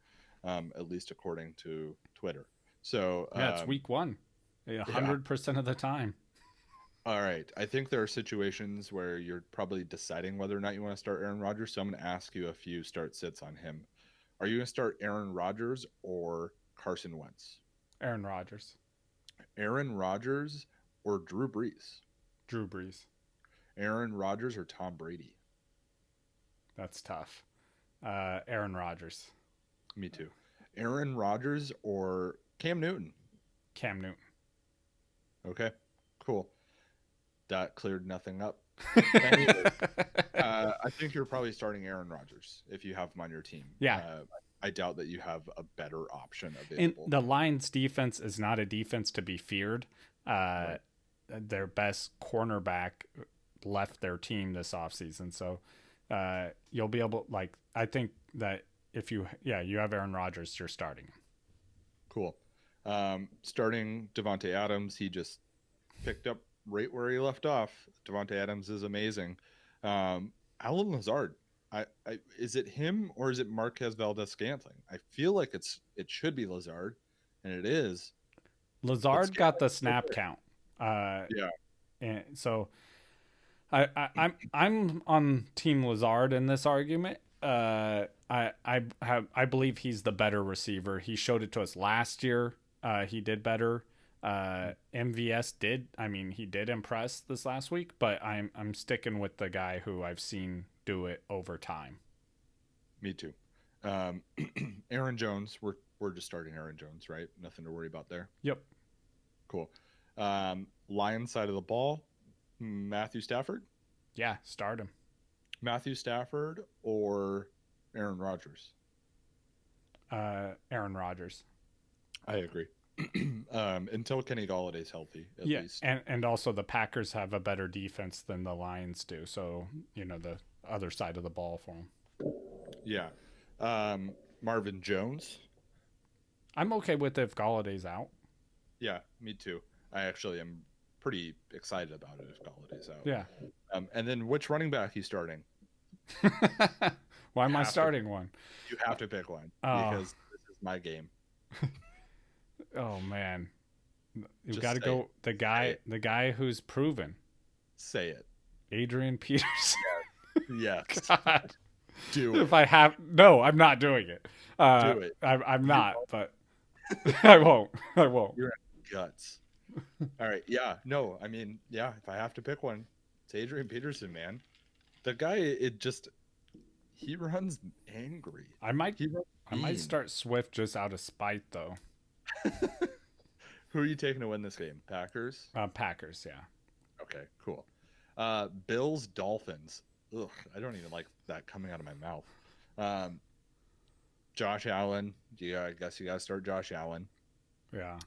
at least according to Twitter. So it's week 1, 100% of the time. All right. I think there are situations where you're probably deciding whether or not you want to start Aaron Rodgers. So I'm going to ask you a few start sits on him. Are you going to start Aaron Rodgers or Carson Wentz? Aaron Rodgers. Aaron Rodgers or Drew Brees? Drew Brees. Aaron Rodgers or Tom Brady? That's tough. Aaron Rodgers. Me too. Aaron Rodgers or Cam Newton? Cam Newton. Okay, cool. That cleared nothing up. Anyway, I think you're probably starting Aaron Rodgers if you have him on your team. Yeah. I doubt that you have a better option available. And the Lions defense is not a defense to be feared. Right. Their best cornerback left their team this offseason. So you'll be able, I think that if you have Aaron Rodgers, you're starting. Cool. Starting Devontae Adams, he just picked up right where he left off. Devontae Adams is amazing. Alan Lazard, is it him or is it Marquez Valdez-Scantling? I feel like it should be Lazard, and it is. Lazard got the snap count. And so I'm on Team Lazard in this argument. I believe he's the better receiver. He showed it to us last year. He did better. MVS did. I mean, he did impress this last week, but I'm sticking with the guy who I've seen do it over time. Me too. Aaron Jones. We're just starting Aaron Jones, right? Nothing to worry about there. Yep. Cool. Lions side of the ball, Matthew Stafford. Yeah, start him. Matthew Stafford or Aaron Rodgers? Aaron Rodgers. I agree. Until Kenny Golladay's healthy, at least. And also the Packers have a better defense than the Lions do. So, the other side of the ball for them. Yeah. Marvin Jones. I'm okay with if Golladay's out. Yeah, me too. I actually am pretty excited about it if Golladay's out. Yeah. And then which running back you starting? Why am I starting one? You have to pick one because this is my game. Oh man, you've got to go the guy who's proven. Say it, Adrian Peterson. Yes. God. Do it. If I have I'm not doing it. Do it. I'm not, but I won't. You're in guts. All right. Yeah. No. I mean, yeah. If I have to pick one, it's Adrian Peterson, man. The guy, he runs angry. I might start Swift just out of spite, though. Who are you taking to win this game? Packers? Packers, yeah. Okay, cool. Bills, Dolphins. Ugh, I don't even like that coming out of my mouth. Josh Allen. I guess you got to start Josh Allen. Yeah.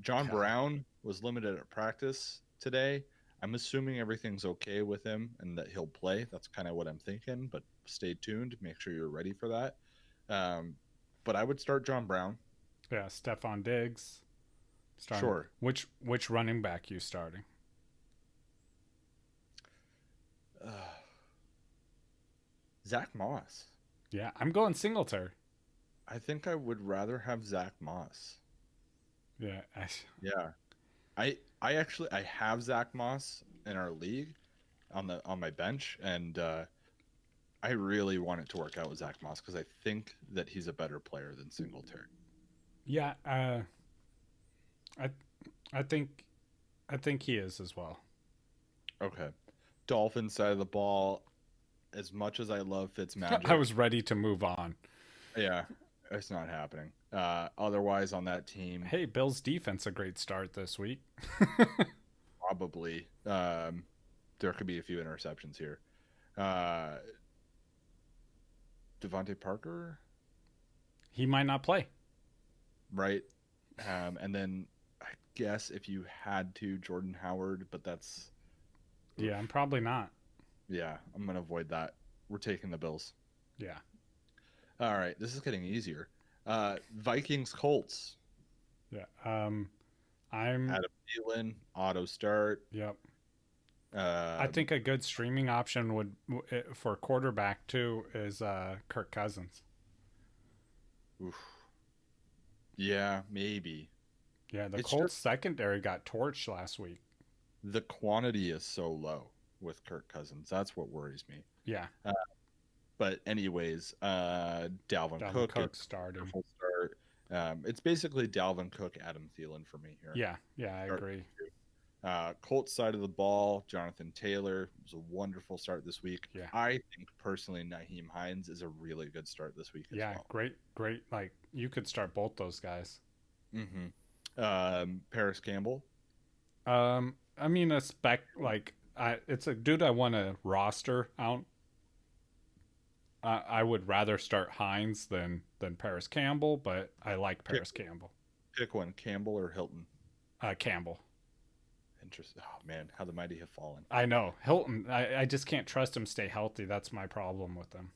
John Brown was limited at practice today. I'm assuming everything's okay with him and that he'll play. That's kind of what I'm thinking, but stay tuned. Make sure you're ready for that. But I would start John Brown. Yeah, Stephon Diggs. Starting. Sure. Which running back you starting? Zach Moss. Yeah, I'm going Singletary. I think I would rather have Zach Moss. Yeah. Yeah. I have Zach Moss in our league on my bench, and I really want it to work out with Zach Moss because I think that he's a better player than Singletary. Yeah, I think he is as well. Okay. Dolphins side of the ball, as much as I love Fitzmagic, I was ready to move on. Yeah, it's not happening. Otherwise, on that team, hey, Bills defense a great start this week. Probably. There could be a few interceptions here. Devontae Parker. he might not play. right? And then I guess if you had to, Jordan Howard, but that's Yeah, I'm probably not. yeah, I'm gonna avoid that. We're taking the Bills. Yeah. All right, this is getting easier. Vikings Colts. Yeah. I'm. Adam Thielen, auto start. Yep. I think a good streaming option would for quarterback too is Kirk Cousins. Oof. Yeah, maybe. Yeah, the It's Colts just secondary got torched last week. the quantity is so low with Kirk Cousins. That's what worries me. Yeah, But anyways, Dalvin Dalvin Cook, Cook starting. wonderful start. It's basically Dalvin Cook, Adam Thielen for me here. Yeah, I Start agree. Colts side of the ball, Jonathan Taylor was a wonderful start this week. Yeah. I think personally, Naheem Hines is a really good start this week as Yeah, well. great. Like you could start both those guys. Paris Campbell. I mean a spec like it's a dude I want to roster out. I would rather start Hines than Paris Campbell, but I like Paris Campbell. Pick one, Campbell or Hilton. Campbell. Interesting. Oh man, how the mighty have fallen. I know Hilton. I just can't trust him stay healthy. That's my problem with him.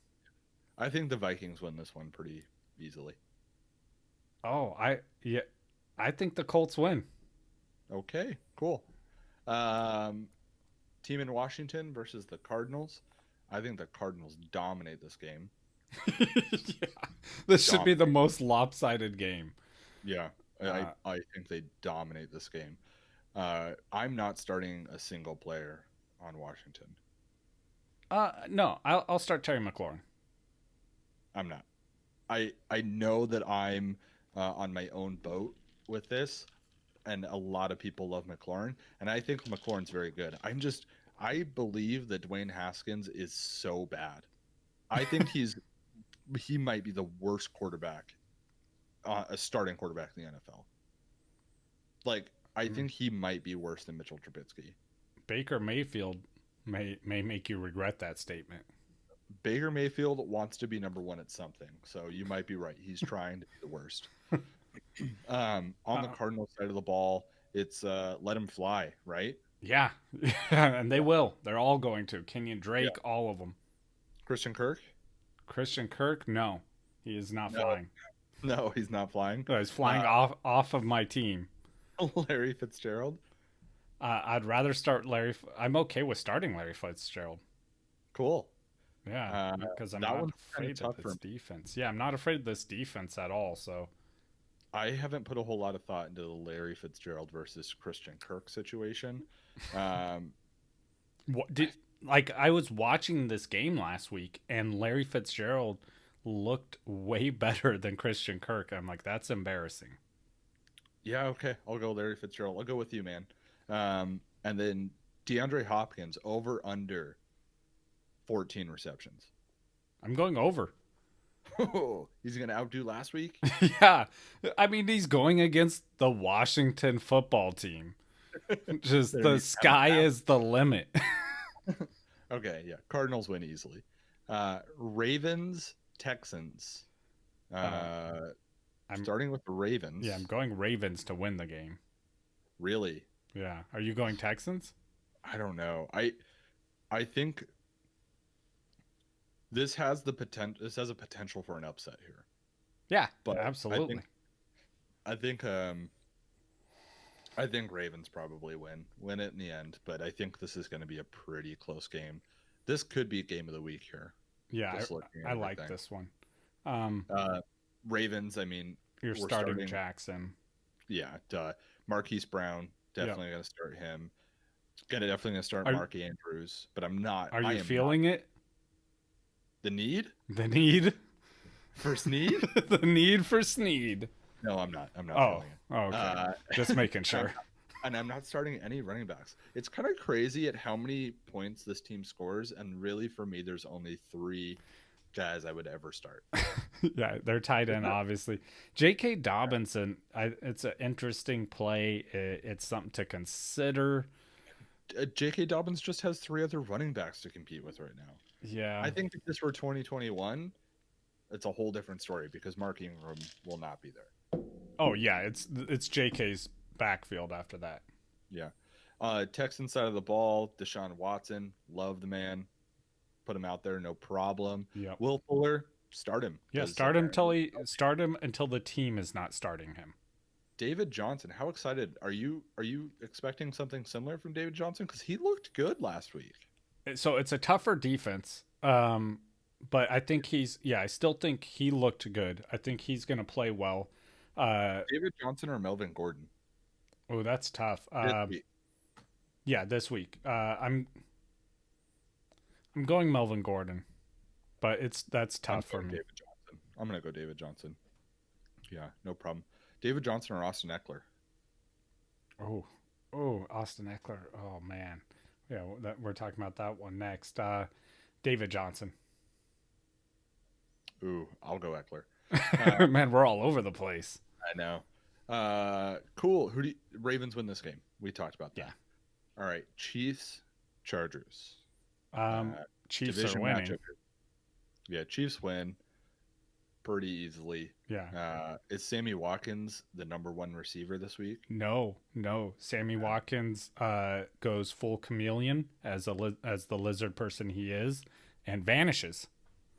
I think the Vikings win this one pretty easily. Oh, I think the Colts win. Okay, cool. Team in Washington versus the Cardinals. I think the Cardinals dominate this game. Yeah, this should be the most lopsided game. Yeah, I think they dominate this game. I'm not starting a single player on Washington. No, I'll start Terry McLaurin. I'm not. I know that I'm on my own boat with this, and a lot of people love McLaurin, and I think McLaurin's very good. I believe that Dwayne Haskins is so bad. I think he might be the worst quarterback, a starting quarterback in the NFL. Like, I think he might be worse than Mitchell Trubisky. Baker Mayfield may make you regret that statement. Baker Mayfield wants to be number one at something, so you might be right. He's trying to be the worst. On the Cardinals side of the ball, it's let him fly, right? Yeah, and they will. They're all going to. Kenyon Drake, all of them. Christian Kirk? Christian Kirk? No, he is not flying. No, he's not flying. No, he's flying off of my team. Larry Fitzgerald? I'd rather start Larry. I'm okay with starting Larry Fitzgerald. Cool. Yeah, because I'm not afraid of this defense. Yeah, I'm not afraid of this defense at all. So I haven't put a whole lot of thought into the Larry Fitzgerald versus Christian Kirk situation. I was watching this game last week, and Larry Fitzgerald looked way better than Christian Kirk. I'm like, that's embarrassing. Yeah, okay. I'll go Larry Fitzgerald. I'll go with you, man. And then DeAndre Hopkins over under 14 receptions. I'm going over. Oh, he's going to outdo last week? Yeah. I mean, he's going against the Washington football team. Just the sky is the limit. Okay, yeah. Cardinals win easily. Ravens, Texans. I'm starting with the Ravens. Yeah, I'm going Ravens to win the game. Really? Yeah. Are you going Texans? I don't know. I think this has the potential. This has a potential for an upset here. Yeah, but absolutely. I think Ravens probably win it in the end, but I think this is going to be a pretty close game. This could be game of the week here. Yeah, I like this one. Ravens, I mean, you're starting Jackson. Yeah, Marquise Brown, definitely going to start him. Definitely going to start Mark Andrews, but I'm not. Are you feeling it? The need? The need? For Sneed? The need for Sneed. No, I'm not. I'm not feeling it. Oh, okay. Just making sure. And I'm not starting any running backs. It's kind of crazy at how many points this team scores, and really for me, there's only 3 guys I would ever start. Yeah, they're tight end, obviously. J.K. Dobbins, it's an interesting play. It's something to consider. J.K. Dobbins just has 3 other running backs to compete with right now. Yeah. I think if this were 2021, it's a whole different story because Mark Ingram will not be there. Oh yeah, it's JK's backfield after that. Yeah. Texans side of the ball, Deshaun Watson, love the man. Put him out there, no problem. Yep. Will Fuller, start him. Yeah, start him until the team is not starting him. David Johnson, how excited are you? Are you expecting something similar from David Johnson? Because he looked good last week. So it's a tougher defense, but I think I still think he looked good. I think he's going to play well. David Johnson or Melvin Gordon? Oh, that's tough. Yeah, this week. I'm going Melvin Gordon, but that's tough for me. David Johnson. I'm going to go David Johnson. Yeah, no problem. David Johnson or Austin Eckler? Oh, Austin Eckler. Oh man, yeah, we're talking about that one next. David Johnson. Ooh, I'll go Eckler. Man, we're all over the place. I know. Cool. Ravens win this game? We talked about that. Yeah. All right. Chiefs, Chargers. Chiefs are winning. Matchup. Yeah, Chiefs win pretty easily. Yeah. Is Sammy Watkins the number one receiver this week? No. Sammy Watkins goes full chameleon as the lizard person he is, and vanishes.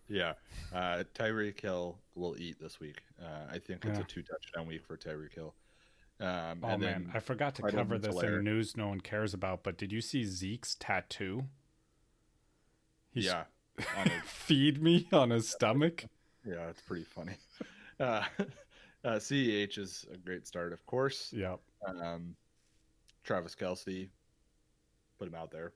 Yeah. Tyreek Hill will eat this week. I think it's a 2-touchdown week for Tyreek Hill. I forgot to cover this in news no one cares about, but did you see Zeke's tattoo? Yeah. Feed me on his stomach. Yeah, it's pretty funny. CEH is a great start, of course. Yep. Travis Kelce, put him out there.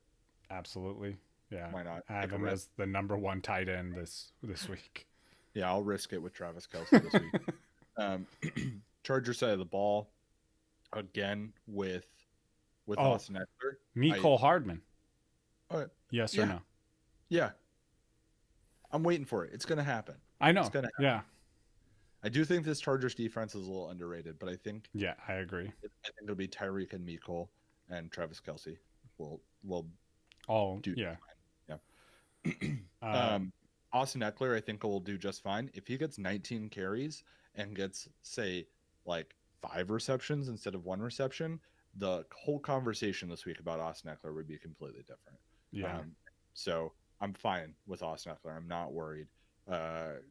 Absolutely. Yeah. Why not? I have him as the number one tight end this week. Yeah, I'll risk it with Travis Kelce this week. Charger side of the ball, again with Austin Eckler. Mecole Hardman. Yes or no? Yeah. I'm waiting for it. It's going to happen. I know. It's going to happen. Yeah. I do think this Chargers defense is a little underrated, but I think... Yeah, I agree. I think it'll be Tyreek and Mecole and Travis Kelce will all do yeah. fine. Yeah. Austin Eckler, I think, will do just fine. If he gets 19 carries and gets, say, like 5 receptions instead of 1 reception, the whole conversation this week about Austin Eckler would be completely different. Yeah. So I'm fine with Austin Eckler. I'm not worried. But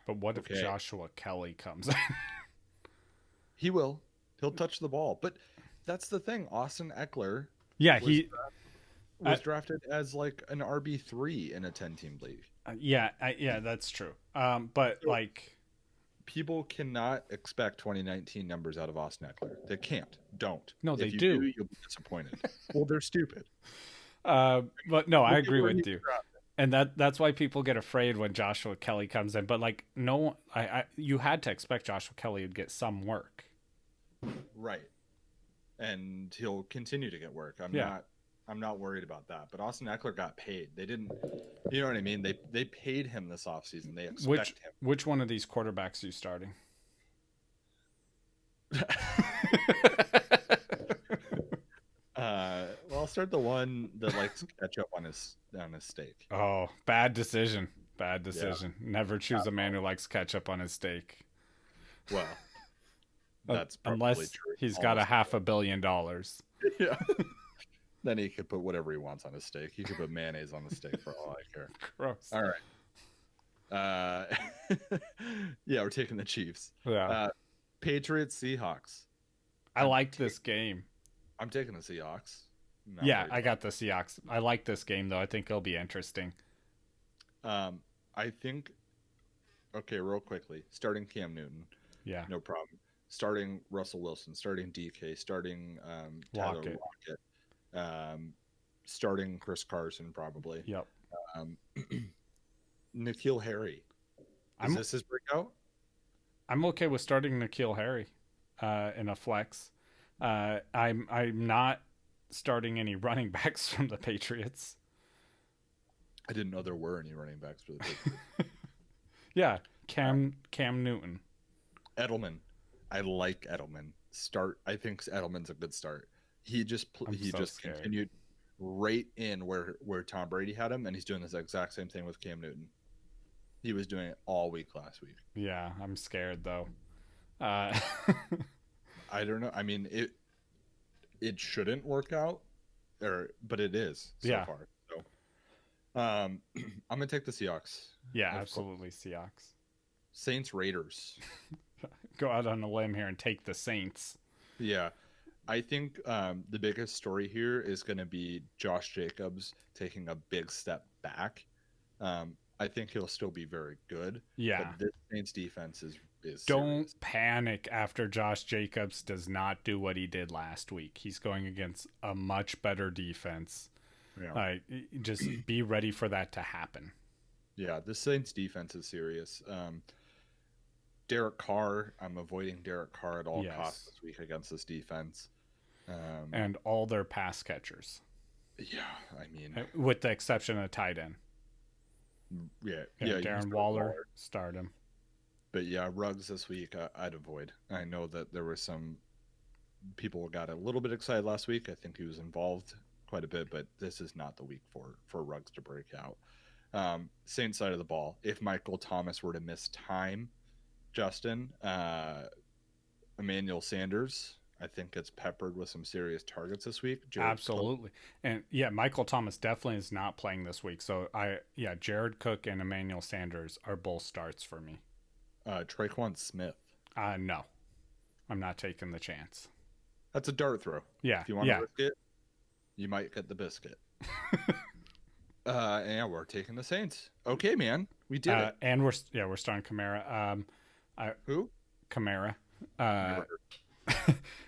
what if Joshua Kelly comes in? He will. He'll touch the ball. But that's the thing. Austin Eckler was drafted as like an RB3 in a 10-team league. Yeah, that's true. But so, like... People cannot expect 2019 numbers out of Austin Eckler. They can't. Don't. No, they if you do. You'll be disappointed. Well, they're stupid. But no, I agree with you. And that's why people get afraid when Joshua Kelly comes in. But like, no, you had to expect Joshua Kelly would get some work. Right. And he'll continue to get work. I'm not worried about that. But Austin Eckler got paid. They didn't, you know what I mean? They paid him this offseason. They expect him. Which one of these quarterbacks are you starting? Well, I'll start the one that likes ketchup on his steak. Oh, bad decision. Bad decision. Yeah. Never choose a man who likes ketchup on his steak. Well, that's unless true. He's got $500 million. Yeah. Then he could put whatever he wants on his steak. He could put mayonnaise on the steak for all I care. Gross. All right. Yeah, we're taking the Chiefs. Yeah. Patriots, Seahawks. I liked this game. I'm taking the Seahawks. Yeah, I got the Seahawks. I like this game, though. I think it'll be interesting. I think, okay, real quickly. Starting Cam Newton. Yeah. No problem. Starting Russell Wilson. Starting DK. Starting Tyler Lockett. Starting Chris Carson, probably. Yep. N'Keal Harry. Is this his breakout? I'm okay with starting N'Keal Harry in a flex. I'm not starting any running backs from the Patriots. I didn't know there were any running backs for the Patriots. Yeah, Cam Newton. Edelman. I like Edelman. I think Edelman's a good start. He just continued right in where Tom Brady had him, and he's doing this exact same thing with Cam Newton. He was doing it all week last week. Yeah, I'm scared though. Uh, I don't know. I mean, it shouldn't work out, but it is so yeah, far. So, I'm gonna take the Seahawks. yeah, Of course. absolutely. Seahawks. Saints Raiders. Go out on a limb here and take the Saints. Yeah, I think the biggest story here is going to be Josh Jacobs taking a big step back. I think he'll still be very good. Yeah. But this Saints defense is Don't serious. panic after Josh Jacobs does not do what he did last week. He's going against a much better defense. Yeah. Just be ready for that to happen. Yeah, the Saints defense is serious. Derek Carr, I'm avoiding Derek Carr at all costs this week against this defense. And all their pass catchers. Yeah, I mean, with the exception of tight end. Yeah. Darren Waller, start him. But yeah, Ruggs this week, I'd avoid. I know that there were some people got a little bit excited last week. I think he was involved quite a bit, but this is not the week for Ruggs to break out. Same side of the ball. If Michael Thomas were to miss time, Justin, Emmanuel Sanders, I think gets peppered with some serious targets this week. Absolutely. And yeah, Michael Thomas definitely is not playing this week. So Jared Cook and Emmanuel Sanders are both starts for me. Traquan Smith. No, I'm not taking the chance. That's a dart throw. Yeah. If you want to risk it, you might get the biscuit. And we're taking the Saints. Okay, man. We did it. And we're starting Kamara. Who? Kamara.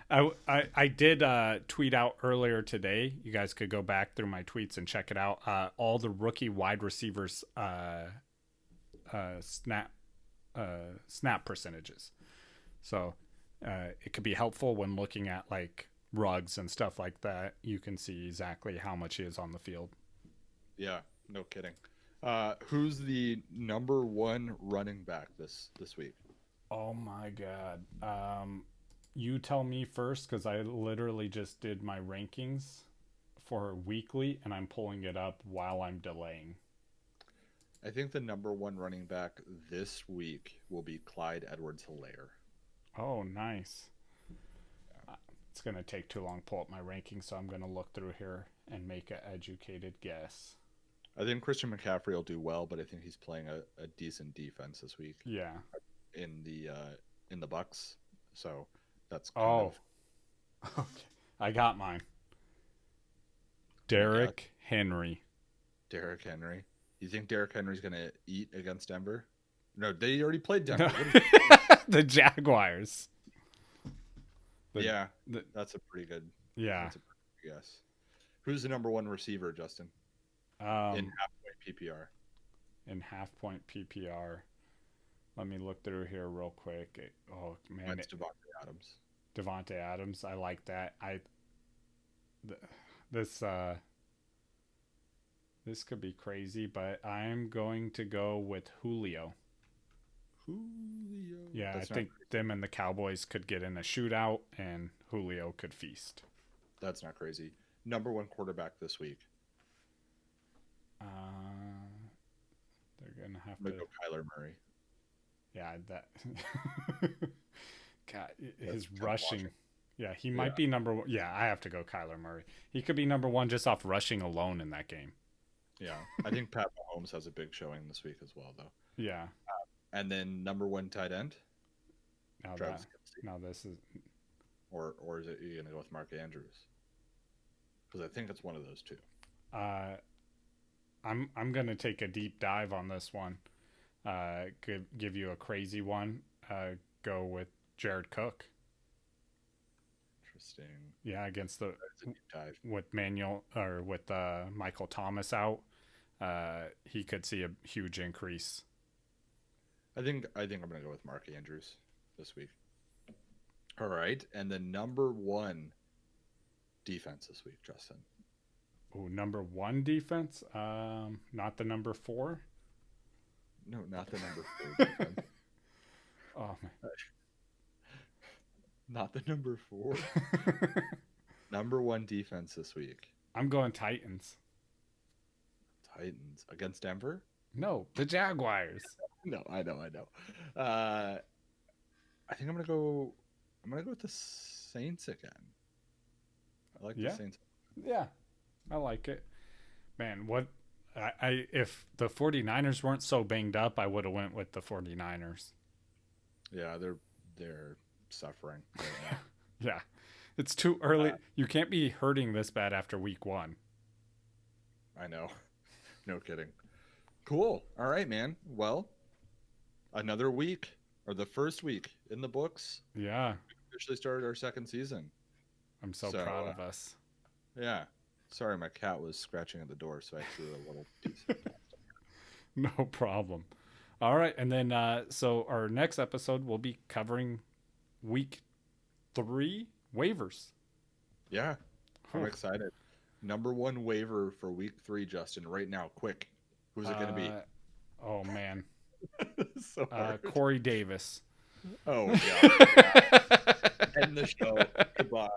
I did tweet out earlier today. You guys could go back through my tweets and check it out. All the rookie wide receivers snap percentages. So it could be helpful when looking at like Ruggs and stuff like that. You can see exactly how much he is on the field. Yeah, no kidding. Who's the number one running back this week? Oh my God. You tell me first, because I literally just did my rankings for weekly, and I'm pulling it up while I'm delaying. I think the number one running back this week will be Clyde Edwards-Helaire. Oh, nice. It's going to take too long to pull up my rankings, so I'm going to look through here and make an educated guess. I think Christian McCaffrey will do well, but I think he's playing a decent defense this week. Yeah. In the Bucks, so that's okay. I got mine. Derrick Henry. Derrick Henry. You think Derrick Henry's gonna eat against Denver? No, they already played Denver. The Jaguars. That's a pretty good. Yeah. That's a pretty good guess. Who's the number one receiver, Justin? In half-point PPR. In half-point PPR. Let me look through here real quick. Oh man, it's Devontae Adams. Devontae Adams, I like that. This could be crazy, but I'm going to go with Julio. Yeah, I think them and the Cowboys could get in a shootout, and Julio could feast. That's not crazy. Number one quarterback this week. They're gonna have to go Kyler Murray. Yeah, that. God, his rushing. Yeah, he might be number one. Yeah, I have to go Kyler Murray. He could be number one just off rushing alone in that game. Yeah, I think Pat Mahomes has a big showing this week as well, though. Yeah. And then number one tight end. Now this is. Or is it you gonna go with Mark Andrews? Because I think it's one of those two. I'm gonna take a deep dive on this one. Could give you a crazy one. Go with Jared Cook. Interesting. Yeah, against the with Michael Thomas out, he could see a huge increase. I think I'm gonna go with Mark Andrews this week. All right, and the number one defense this week, Justin. Oh, number one defense? Not the number 4? No, not the number 4 defense. Oh, man. Not the number 4. Number one defense this week. I'm going Titans. Titans against Denver? No, the Jaguars. No, I know. I think I'm gonna go with the Saints again. I like the Saints. Yeah, I like it. Man, what I if the 49ers weren't so banged up, I would have went with the 49ers. Yeah, they're suffering right now. Yeah. It's too early. You can't be hurting this bad after week 1. I know. No kidding. Cool. All right, man. Well, another week, or the first week in the books. Yeah. We officially started our second season. I'm so proud of us. Yeah. Sorry, my cat was scratching at the door, so I threw a little piece of plastic. No problem. All right. And then, so our next episode will be covering week 3 waivers. Yeah. I'm excited. Number 1 waiver for week 3, Justin, right now. Quick. Who's it going to be? Oh, man. So Corey Davis. Oh, God. End the show. Goodbye.